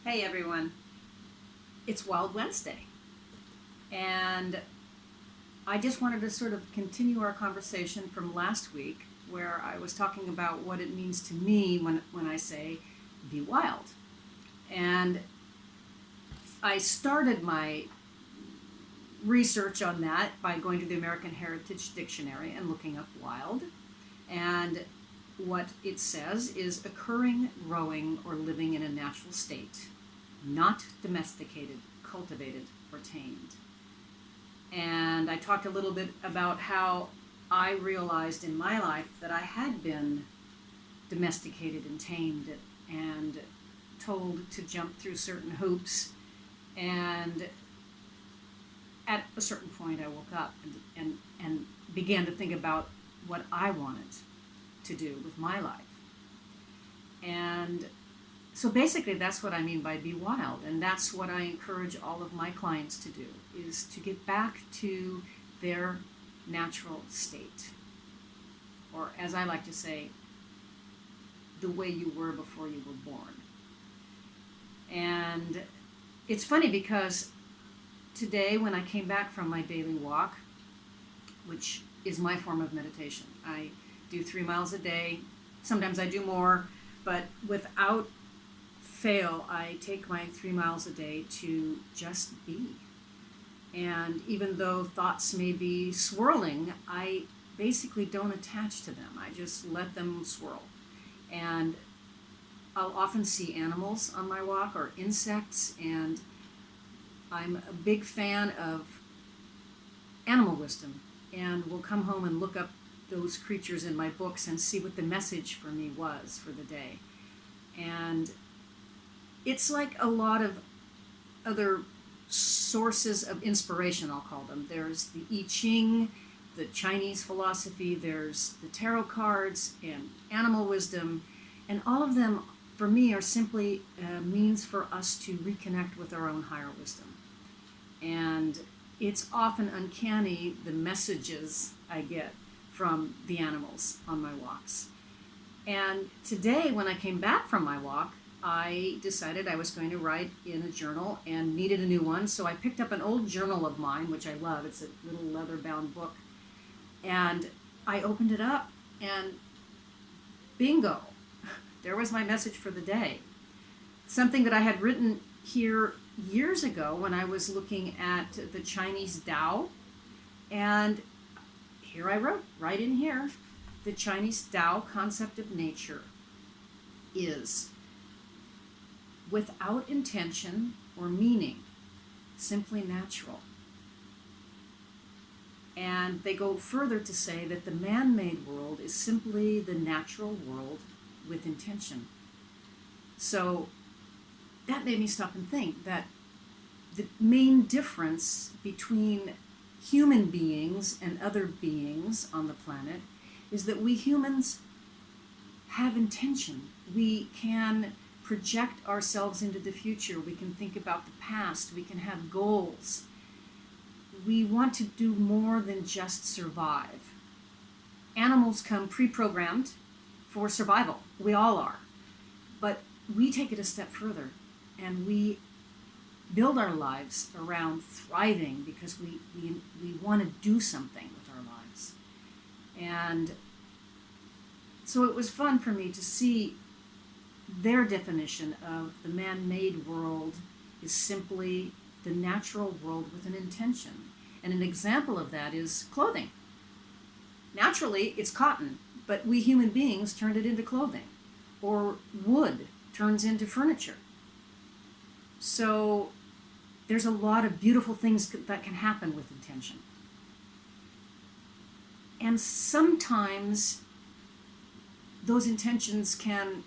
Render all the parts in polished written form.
Hey everyone, it's Wild Wednesday, and I just wanted to sort of continue our conversation from last week where I was talking about what it means to me when I say be wild. And I started my research on that by going to the American Heritage Dictionary and looking up wild. And what it says is occurring, growing, or living in a natural state, not domesticated, cultivated, or tamed. And I talked a little bit about how I realized in my life that I had been domesticated and tamed and told to jump through certain hoops. And at a certain point, I woke up and began to think about what I wanted to do with my life. And so basically that's what I mean by be wild, and that's what I encourage all of my clients to do, is to get back to their natural state, or as I like to say, the way you were before you were born. And it's funny because today when I came back from my daily walk, which is my form of meditation, I do 3 miles a day. Sometimes I do more, but without fail, I take my 3 miles a day to just be. And even though thoughts may be swirling, I basically don't attach to them. I just let them swirl. And I'll often see animals on my walk or insects, and I'm a big fan of animal wisdom, and will come home and look up those creatures in my books and see what the message for me was for the day. And it's like a lot of other sources of inspiration, I'll call them. There's the I Ching, the Chinese philosophy, there's the tarot cards and animal wisdom, and all of them for me are simply a means for us to reconnect with our own higher wisdom. And it's often uncanny the messages I get from the animals on my walks. And today, when I came back from my walk, I decided I was going to write in a journal and needed a new one. So I picked up an old journal of mine, which I love. It's a little leather-bound book. And I opened it up, and bingo, there was my message for the day. Something that I had written here years ago when I was looking at the Chinese Tao. And here I wrote, right in here, the Chinese Tao concept of nature is without intention or meaning, simply natural. And they go further to say that the man-made world is simply the natural world with intention. So that made me stop and think that the main difference between human beings and other beings on the planet is that we humans have intention. We can project ourselves into the future. We can think about the past. We can have goals. We want to do more than just survive. Animals come pre-programmed for survival. We all are. But we take it a step further, and we build our lives around thriving because we want to do something with our lives. And so it was fun for me to see their definition of the man-made world is simply the natural world with an intention. And an example of that is clothing. Naturally, it's cotton, but we human beings turned it into clothing. Or wood turns into furniture. So there's a lot of beautiful things that can happen with intention. And sometimes those intentions can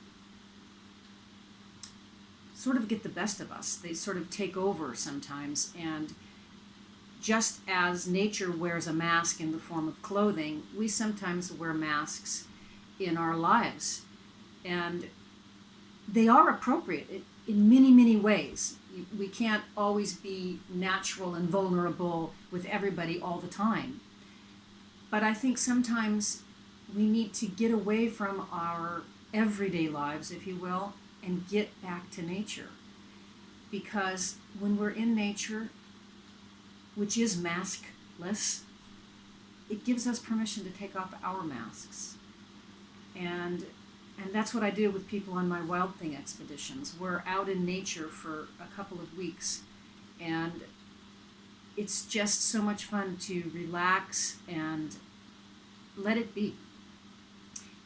sort of get the best of us. They sort of take over sometimes. And just as nature wears a mask in the form of clothing, we sometimes wear masks in our lives. And they are appropriate in many, many ways. We can't always be natural and vulnerable with everybody all the time. But I think sometimes we need to get away from our everyday lives, if you will, and get back to nature. because when we're in nature, which is maskless, it gives us permission to take off our masks. And that's what I do with people on my Wild Thing expeditions. We're out in nature for a couple of weeks, and it's just so much fun to relax and let it be.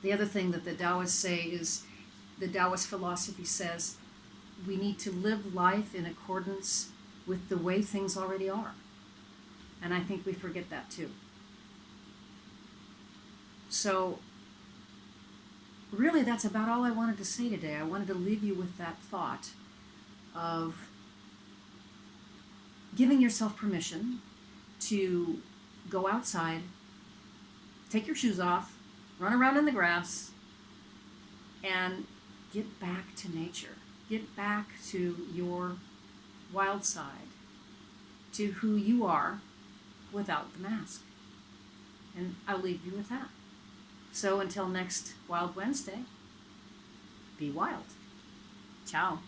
The other thing that the Taoists say is, the Taoist philosophy says, we need to live life in accordance with the way things already are. And I think we forget that too. So really, that's about all I wanted to say today. I wanted to leave you with that thought of giving yourself permission to go outside, take your shoes off, run around in the grass, and get back to nature. Get back to your wild side, to who you are without the mask. And I'll leave you with that. So until next Wild Wednesday, be wild. Ciao.